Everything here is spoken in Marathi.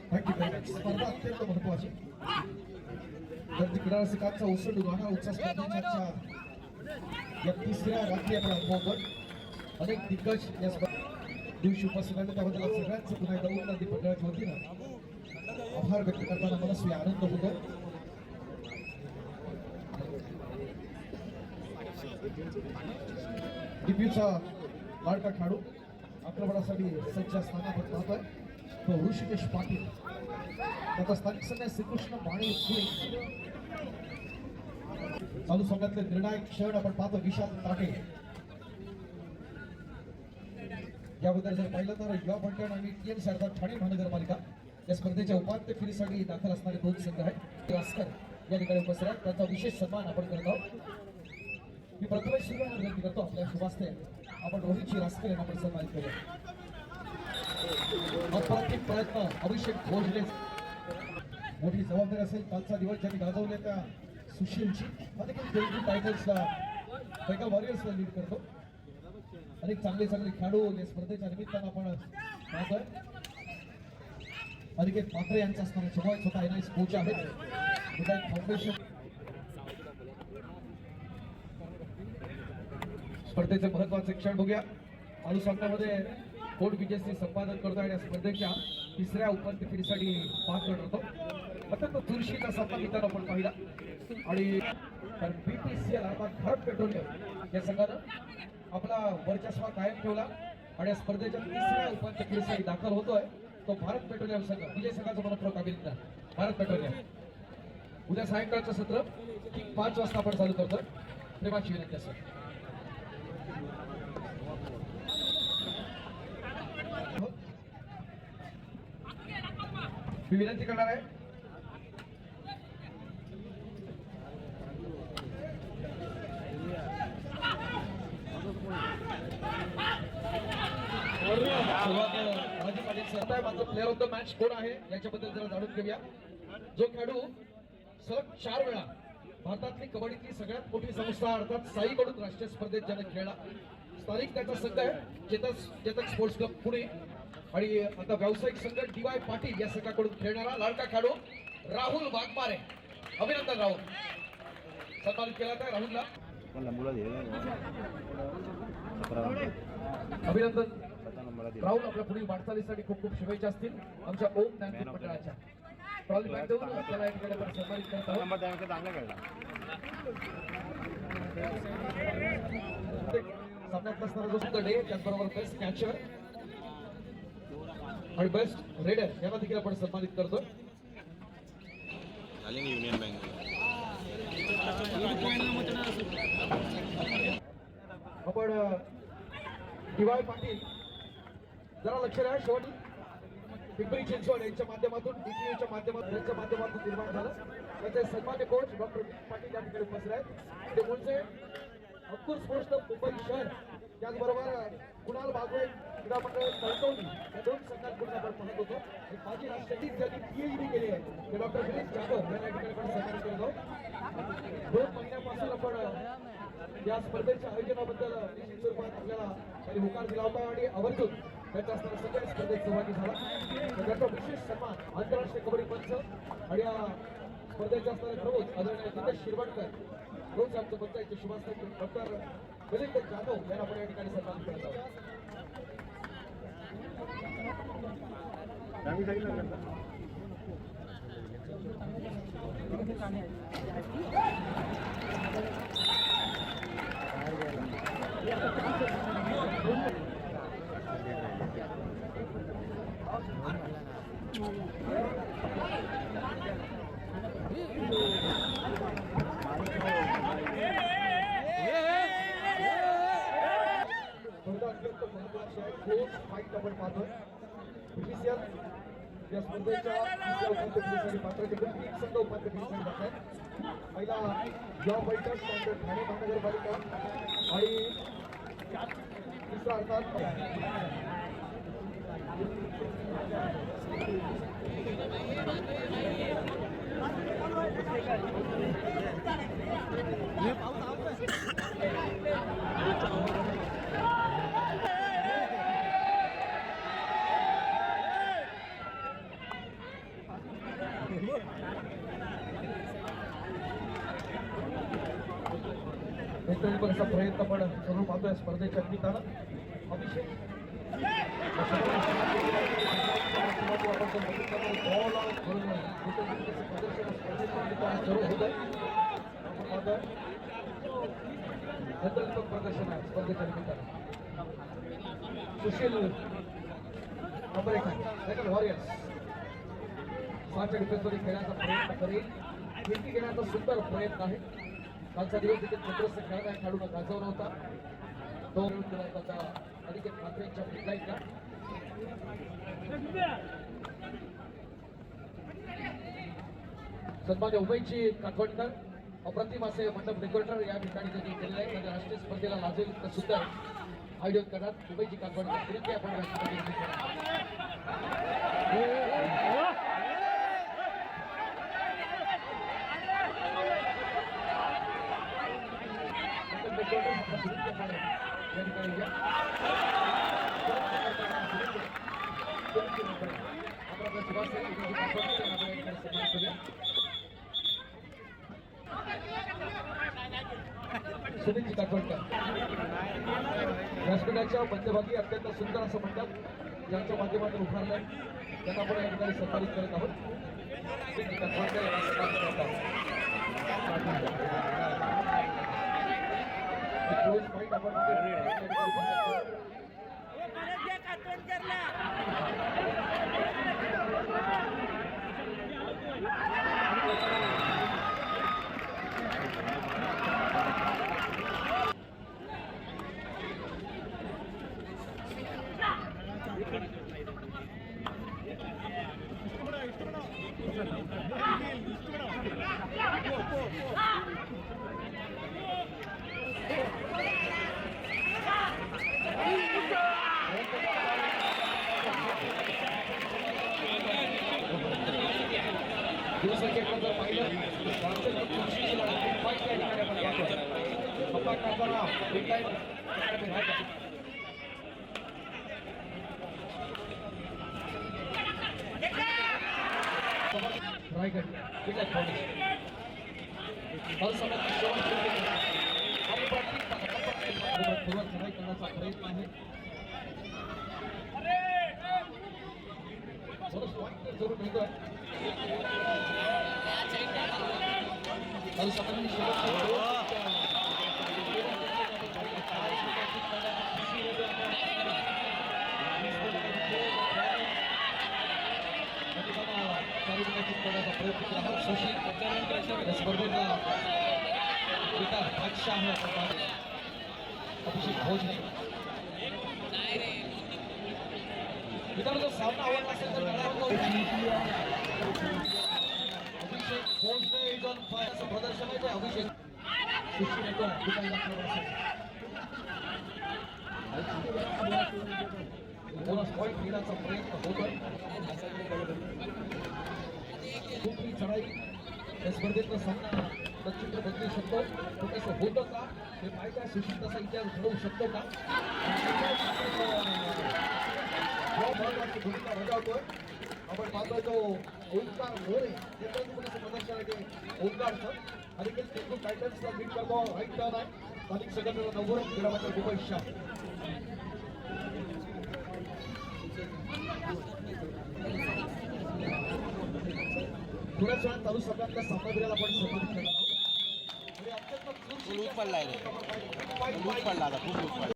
स्पर्धा अत्यंत महत्वाची. तर क्रीडा रसिकांचा उसळ उदाहरण उत्साह स्पर्धेच्या या तिसऱ्या रात्री आपण अनुभवतो. अनेक दिग्गज या दिवशी उपस्थित आहेत, त्याबद्दल सगळ्यांचं पुन्हा एकदा उन्नती नदी मंडळाच्या वतीनं आभार व्यक्त करताना मला स्वतः आनंद होतो. दिव्यूचा लाडका खेळाडू आक्रमणासाठी सज्ज असताना आपण पाहतोय तो ऋषिकेश पाटील. त्याचा स्थानिक संघ श्रीकृष्ण माने पुणे. चालू संघातले निर्णायक क्षण आपण पाहतो विशाल ताटे. याबद्दल जर पाहिलं तर युवा फलटण आणि टीएन शारदा ठाणे महानगरपालिका या स्पर्धेच्या उपांत्य फेरीसाठी दाखल असणारे दोन संघ आहेत. रास्कर या ठिकाणी उपस्थित आहेत, त्यांचा विशेष सन्मान आपण करत आहोत. मी प्रथमेश श्रीराम विनंती करतो आपल्या शुभास्ते आपण रोहित रास्कर यांना आपण सन्मानित करूया. अप्रतिम प्रयत्न अभिषेक भोजले. मोठी जबाबदारी असेल. कालचा दिवस ज्यांनी गाजवले त्या सुशीलची देखील तेलगू टायटल्सला बेंगाल वॉरियर्सला लीड करतो. अनेक चांगले खेळाडू या स्पर्धेच्या निमित्तानं आपण पाहतोय. अनिकेत मात्रे यांचा असणारा चमोय स्वतः एनआयएस कोच आहेत. फाउंडेशन स्पर्धेचे महत्वाचे क्षण बघूया. चालू सामन्यामध्ये कोट विजयश्री संपादन करतो आणि या स्पर्धेच्या तिसऱ्या उपांत्य फेरीसाठी पात्र ठरतो. अत्यंत चुरशीचा सामना मित्रांनो आपण पाहिला. आणि बीपीसीएल अर्थात भारत पेट्रोलियम या संघानं आपला वर्चस्व कायम ठेवला आणि या स्पर्धेच्या तिसऱ्या उपांत्य फेरीसाठी दाखल होतोय तो भारत पेट्रोलियम संघ. विजय संघाचं मनपूर्वक अभिनंदन. भारत पेट्रोलियम उद्या सायंकाळचं सत्र ठीक 5 वाजता आपण चालू करतोय. प्रेमाची विनंती असेल. मी विनंती करणार आहे मात्र प्लेअर ऑफ द मॅच कोण आहे याच्याबद्दल जरा जाणून घेऊया. जो खेळाडू सलग 4 वेळा भारतातली कबड्डीतली सगळ्यात मोठी संस्था अर्थात साईकडून राष्ट्रीय स्पर्धेत ज्यानं खेळला. स्थानिक त्याचा संघ आहे चेतक स्पोर्ट्स क्लब पुणे. आणि आता व्यावसायिक संघ डीवाय पाटील या संघाकडून खेळणारा लाडका खेळाडू राहुल वाघमारे. अभिनंदन राहुल. सन्मानित केला आहे राहुलला. अभिनंदन राहुल. आपल्या पुढील वाटचालीसाठी खूप खूप शुभेच्छा असतील आमच्या ओम ज्ञानपीठ मंडळाच्या. ट्रॉली बॅग देऊन आपल्याला या ठिकाणी आपण सन्मानित करत आहोत. सामन्यात असणारा जो सुद्धा डे त्याचबरोबर बेस्ट कॅचर आणि बेस्ट रेडर यांना देखील आपण सन्मानित करतोय. युनियन बँक आपण डीवाय पाटील जरा लक्ष द्या. शेवटी पिंपरी चिंचवड यांच्या माध्यमातून डीपीयूच्या माध्यमातून निर्माण झालं. त्याचे सन्मान्य कोच डॉक्टर पाटील या ठिकाणी उपस्थित आहेत. ते मूळचे अंकुर स्पोर्ट्स क्लब मुंबई शहर त्याचबरोबर कुणाल बागवे क्रीडा मंडळ तळकोली या 2 संघांकडून आपण पाहत होतो. माजी राष्ट्रपती ज्यांनी पीएचडी केली आहे ते डॉक्टर गिरीश जाधव यांना ठिकाणी आपण सन्मानित करत आहोत. 2 महिन्यापासून आपण या स्पर्धेच्या आयोजनाबद्दल निश्चित स्वरूपात आपल्याला त्यांनी होकार दिला होता आणि आवर्जून त्यांचा असणारा सगळ्या स्पर्धेत सहभागी झाला. त्याचा विशेष सन्मान आंतरराष्ट्रीय कबड्डी पंच आणि या स्पर्धेचे असणारे प्रमुख आदरणीय जितेश शिरवणकर रोज आमचं पंचायतचे शुभास्ते डॉक्टर गजेंद्र जाधव यांना आपण या ठिकाणी सन्मान करत आहोत. फाईट आपण पाहतोय. बीपीसीएल या स्पर्धेच्या उपांत्य फेरीसाठी पात्र ठरले. 3 संघ उपांत्य फेरीसाठी जातात. पहिला युवा फलटण त्यानंतर ठाणे महानगरपालिका आणि तिसरा अर्थात नेतृत्वाचा प्रयत्न पण करून पाहतोय स्पर्धेच्या निमित्तानं अभिषेक नेतृत्व प्रदर्शन आहे स्पर्धेच्या निमित्तानं सुशील अमेरिकन वॉरियर्स 6च्या डिफेन्समध्ये खेळण्याचा प्रयत्न करेल. विकेट घेण्याचा सुंदर प्रयत्न आहे. कालचा दिवस तिथे तंदुरुस्त खेळणाऱ्या खेळाडूंना गाजवला होता. तो त्याचा अनिकेत ठाकरेंच्या फ्लाईटला सन्मान्य उमेशजी काठवणकर अप्रतिम असे मंडप डेकोरेटर या ठिकाणी त्यांनी केलेलं आहे. त्यांच्या राष्ट्रीय स्पर्धेला लाजेल इतकं सुंदर आयोजन करण्यात उमेशजी काठवणकर तरी आपण सुनीलजी काठवणकर व्यासपीठाच्या मध्यभागी अत्यंत सुंदर असं मंडप ज्यांच्या माध्यमातून उभारलंय त्यांना आपण या ठिकाणी सत्कारित करत आहोत. सुनीलजी काठवणकर यांना सन्मानित करत आहोत. दिवसंख्येकडे जर पाहिलं रायगड चढाई करण्याचा प्रयत्न आहे. जरूर मिळतोय स्पर्धेचा बादशाह अभिषेक भोजने मित्रांनो जर सामना आवडला असेल तर अभिषेक भोजने इज ऑन फायर असं प्रदर्शन आहे. ते अभिषेक बोनस पॉईंट घेण्याचा प्रयत्न होतोय. खूप ही चढाई या स्पर्धेतला सामना चित्र बदलू शकतो. तो कसं होतं का हे माहिती आहे. सुशील तसा इतिहास घडवू शकतो का महत्वाची भूमिका बजावतोय. आपण पाहतोय तो ओंकार मोरे नेतृत्वाचं प्रदर्शन आहे. ते ओंकारचं आणि तेलगू टायटन्सला बीट करतो. राईट टर्न आहे. स्थानिक संघटनेला 90 किलोमीटर दुबई शाह थोड्याच वेळात चालू सगळ्यातल्या सामनावीराला आपण सन्मानित करणार आहोत. अत्यंत